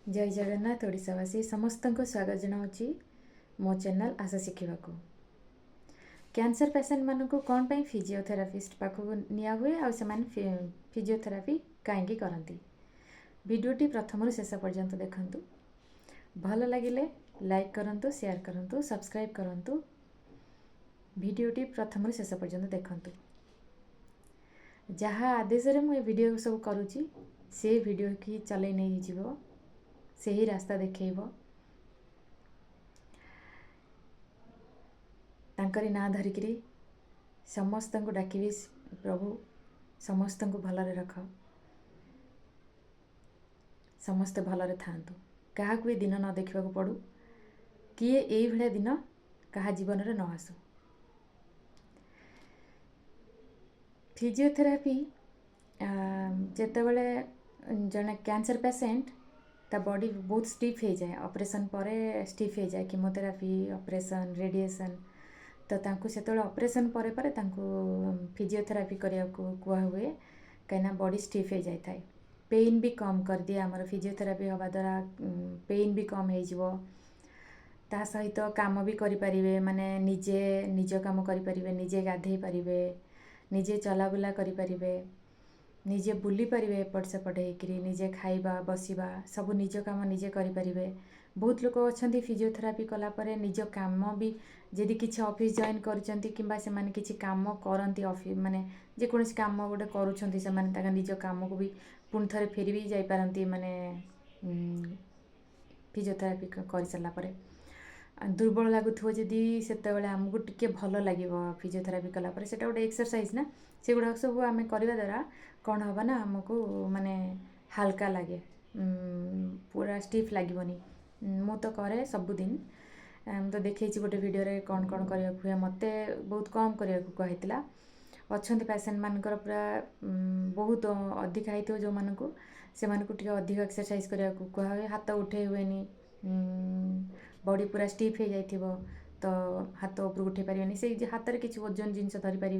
जय जगन्नाथ ओडिशावासी समस्त को स्वागत जनाऊँगी मो चैनल आशा शिखा कैंसर पेसेंट मानक कौन पाई फिजियोथेरापिस्ट पाखक निया हुए आ फिजियोथेरापी कहीं करती वीडियोटी प्रथम शेष पर्यंत देखंतु भल लगिले लाइक करंतु शेयर करंतु सब्सक्राइब करंतु वीडियोटी प्रथम शेष पर्यंत देखंतु जहाँ आदेश रे मु वीडियो सब करुच्ची से वीडियो की चलै नहीं जीवो से ही रास्ता देखैब तांकरी ना धरिकी समस्त को डाकिबी प्रभु समस्त को भलरे रख समस्ते भलरे थांतु क्या दिन न देखा पड़ू किए यही भाया दिन क्या जीवन में न आसू फिजियोथेरापी जिते बड़े जड़े कैंसर पेसेंट ता बॉडी बहुत स्टिफ हो जाए ऑपरेशन पर स्टिफ हो जाए कीमोथेरापी ऑपरेशन रेडिएशन तो तांकु से ऑपरेशन पर फिजियोथेरापी करने को कह हुए कहीं बॉडी स्टिफ हो जाए था पेन भी कम कर दिए आमर फिजियोथेरापी हवा द्वारा पेन भी कम हो ता सहित काम भी करें माने निजे निज काम करें निजे गाधे पारे निजे चलाबुला करें निजे बुली पारे एपट सेपट होकर निजे खाइबा बसवा सब निज काम निजे करें बहुत लोग अच्छा फिजियोथेरापी कलापर निज काम भी जदि किसी ऑफिस जॉइन कर किसी काम करती ऑफिस माने जेकोसी काम गोटे करुँच निज काम को भी पुणी थे फेरी भी जापारती माने फिजियोथेरापी कर सारापर दुर्बल लगुव जदि से आमको टिके भल लगे फिजियोथेरापी कलापर से गोटे एक्सरसाइज ना से गुड़ा सब आम करवा द्वारा कौन हम ना आमको माने हाल्का लगे पूरा स्टिफ लगनी मु तो करे सबुदिन तो देखी गोटे वीडियो रे कौन कौन करने हुए मत बहुत कम करने को कहला अच्छा पेसेंट मानकर पूरा बहुत अधिक होती जो मानक से अधिक एक्सरसाइज करने को कह हुए हाथ उठे हुए बॉडी पूरा स्टिफ हो जाइए तो हाथ ऊपर उठे पारे से हाथ में किसी ओजन जिनस धरी पारे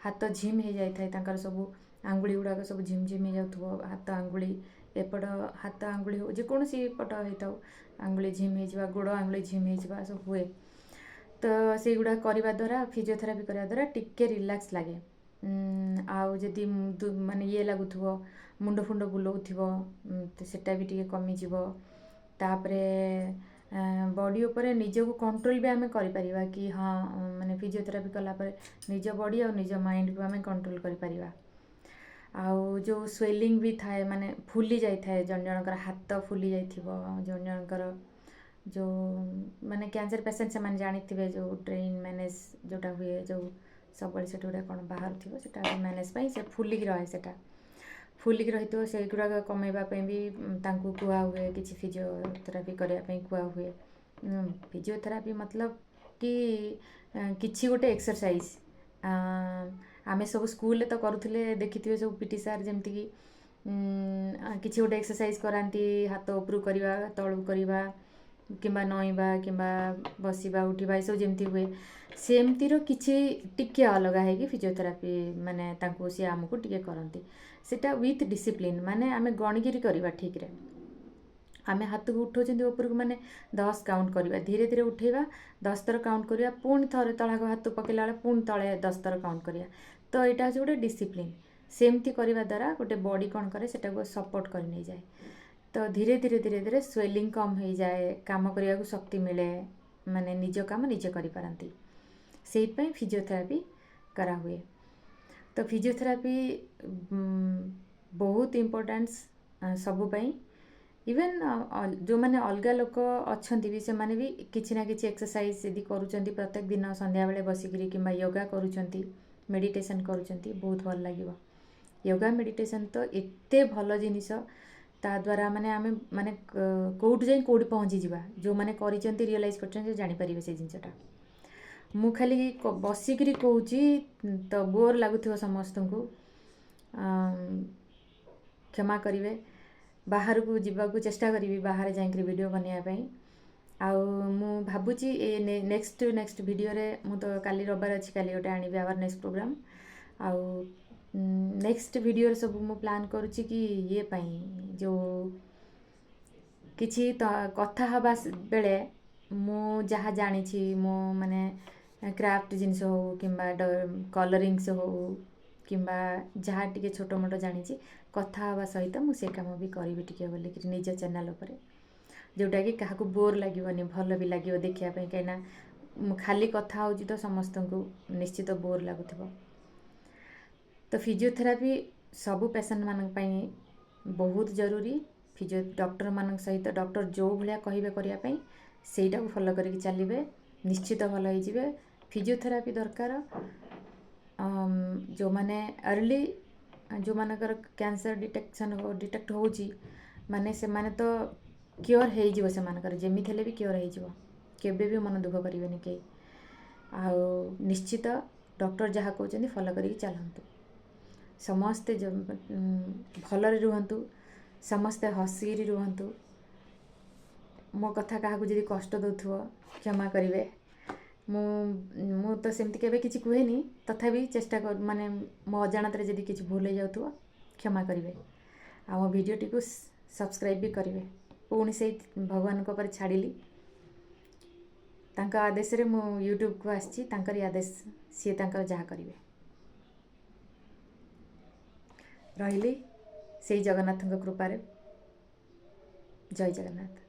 हाथ झिम हो जाए सब आंगुली गुड़ाक सब झिम झिम हो जाऊ हाथ आंगुली एपट हाथ आंगुली हो जेकोसी पट होता आंगुली झिम हो गोड़ आंगुली झिम हो सब हुए तो से गुड़ा करवा द्वारा फिजियोथेरापी करवा द्वारा टिके रिलैक्स लगे आउ जदि माने ये लगुथ मुंड फुंड बुलाऊ तो सेटा भी टिके कमिज तापरे बॉडी उपरे निजको कंट्रोल भी आम करिपरिबा कि हाँ माने फिजियोथेरापी कलापर निज बॉडी और निज माइंड को आम कंट्रोल करिपरिबा आउ जो स्वेलिंग भी थाए माने फुली जाई थाए जन जनकर हाथ फुली जाइथिबो जन जनकर जो माने कैंसर पेसेंट से माने जानिथिबे जो ड्रेन मैनेज जोटा हुए जो सब बड़े सेट गुड़ा कौन बाहर थी से मैनेज से फुलिक रहे सेटा फुलिक रही तो से गुड़ाक कमेवाई भी कुआ हुए कि फिजियोथेरापी करने कुआ हुए फिजियोथेरापी मतलब कि किसी गोटे एक्सरसाइज आमे सब स्कूल तो करूले देखिए सब पीटी सार जमती कि किसी गोटे एक्सरसाइज कराती हाथ उपरू करवा तलू करवा कि नईवा कि बसवा उठा सब जमती हुए सेमतीर किसी टिके अलग है फिजियोथेरापी माने सी आमको टिके करती सेटा विथ डिसिप्लिन माने आमे गणिकी करवा ठीक रे आमे हाथ को उठाऊँ उपरको माने 10 काउंट करवा धीरे धीरे उठेवा 10 थर काउंट करवा पुणी थे तलाक हाथ पकड़ा बेले पुणी तले 10 थर काउंट करवा तो यहाँ हूँ गोटे डिसिप्लिन सेमती करवा द्वारा गोटे बॉडी कौन करे सेटा को सपोर्ट कर नहीं जाए तो धीरे धीरे धीरे धीरे स्वेलिंग कम हो जाए काम करने को शक्ति मिले माने निज काम निजे करिपारंती से फिजियोथेरापी करा हुए तो फिजियोथेरापी बहुत इम्पोर्टेंस सबुपाई इवेन जो मैंने अलग लोक अच्छा भी से माने भी किसी ना किसी एक्सरसाइज यदि करूँ प्रत्येक दिन संध्या बेले बसिकी कि योगा करूँ मेडिटेशन करूँ बहुत भल लगे योगा मेडिटेशन तो एते भल जिनिस ता द्वारा माने आमे माने कोउट जाई कोउट पहुँची जावा जो माने करिसेंती रियलाइज करछन जानि परिबे से जिनसटा मु खाली बसिकी कहूची तो बोर लगुथिव समस्त को क्षमा करिवे बाहर को जीवाकू चेष्टा करी बाहर जाइए वीडियो बनवाई आउ मु भावुची नेक्स्ट वीडियो रे मु तो काली रविवार अच्छी काली गोटे आनी अवेयरनेस प्रोग्राम आउ नेक्स्ट वीडियो सब मु प्लान करुच्ची कि ये पाई जो କିଛି କଥା ହେବା ବେଳେ ମୁଁ ଯାହା ଜାଣିଛି ମୁଁ ମାନେ କ୍ରାଫ୍ଟ ଜିନିଷ ହଉ କିମ୍ବା କଲରିଂସ ହଉ କିମ୍ବା ଯାହା ଟିକେ ଛୋଟ ମୋଟ ଜାଣିଛି କଥା ହେବା ସହିତ ମୁଁ ସେ କାମ ବି କରିବି ଟିକେ ବୋଲିକିରି ନିଜ ଚ୍ୟାନେଲ୍ ଉପରେ, ଯେଉଁଟାକି କାହାକୁ ବୋର୍ ଲାଗିବନି, ଭଲ ବି ଲାଗିବ ଦେଖିବା ପାଇଁ। କାହିଁକିନା ମୁଁ ଖାଲି କଥା ହେଉଛି ତ ସମସ୍ତଙ୍କୁ ନିଶ୍ଚିତ ବୋର୍ ଲାଗୁଥିବ। ତ ଫିଜିଓଥେରାପି ସବୁ ପେସେଣ୍ଟମାନଙ୍କ ପାଇଁ ବହୁତ ଜରୁରୀ। ଡକ୍ଟରମାନଙ୍କ ସହିତ ଡକ୍ଟର ଯେଉଁ ଭଳିଆ କହିବେ କରିବା ପାଇଁ ସେଇଟାକୁ ଫଲୋ କରିକି ଚାଲିବେ, ନିଶ୍ଚିତ ଭଲ ହେଇଯିବେ। ଫିଜିଓଥେରାପି ଦରକାର ଯେଉଁମାନେ ଅର୍ଲି, ଯେଉଁମାନଙ୍କର କ୍ୟାନ୍ସର ଡିଟେକ୍ଟ ହେଉଛି ମାନେ ସେମାନେ ତ କ୍ୟୋର୍ ହେଇଯିବ, ସେମାନଙ୍କର ଯେମିତି ହେଲେ ବି କ୍ୟୋର୍ ହେଇଯିବ, କେବେ ବି ମନ ଦୁଃଖ କରିବେନି କେହି। ଆଉ ନିଶ୍ଚିତ ଡକ୍ଟର ଯାହା କହୁଛନ୍ତି ଫଲୋ କରିକି ଚାଲନ୍ତୁ। ସମସ୍ତେ ଭଲରେ ରୁହନ୍ତୁ, ସମସ୍ତେ ହସିକିରି ରୁହନ୍ତୁ। ମୋ କଥା କାହାକୁ ଯଦି କଷ୍ଟ ଦେଉଥିବ କ୍ଷମା କରିବେ। ମୁଁ ତ ସେମିତି କେବେ କିଛି କୁହେନି, ତଥାପି ଚେଷ୍ଟା ମାନେ ମୋ ଅଜାଣତରେ ଯଦି କିଛି ଭୁଲ ହେଇଯାଉଥିବ କ୍ଷମା କରିବେ। ଆଉ ମୋ ଭିଡ଼ିଓଟିକୁ ସବସ୍କ୍ରାଇବ୍ ବି କରିବେ। ପୁଣି ସେଇ ଭଗବାନଙ୍କ ଉପରେ ଛାଡ଼ିଲି, ତାଙ୍କ ଆଦେଶରେ ମୁଁ ୟୁଟ୍ୟୁବକୁ ଆସିଛି, ତାଙ୍କରି ଆଦେଶ, ସିଏ ତାଙ୍କର ଯାହା କରିବେ। ରହିଲି ସେଇ ଜଗନ୍ନାଥଙ୍କ କୃପାରେ। ଜୟ ଜଗନ୍ନାଥ।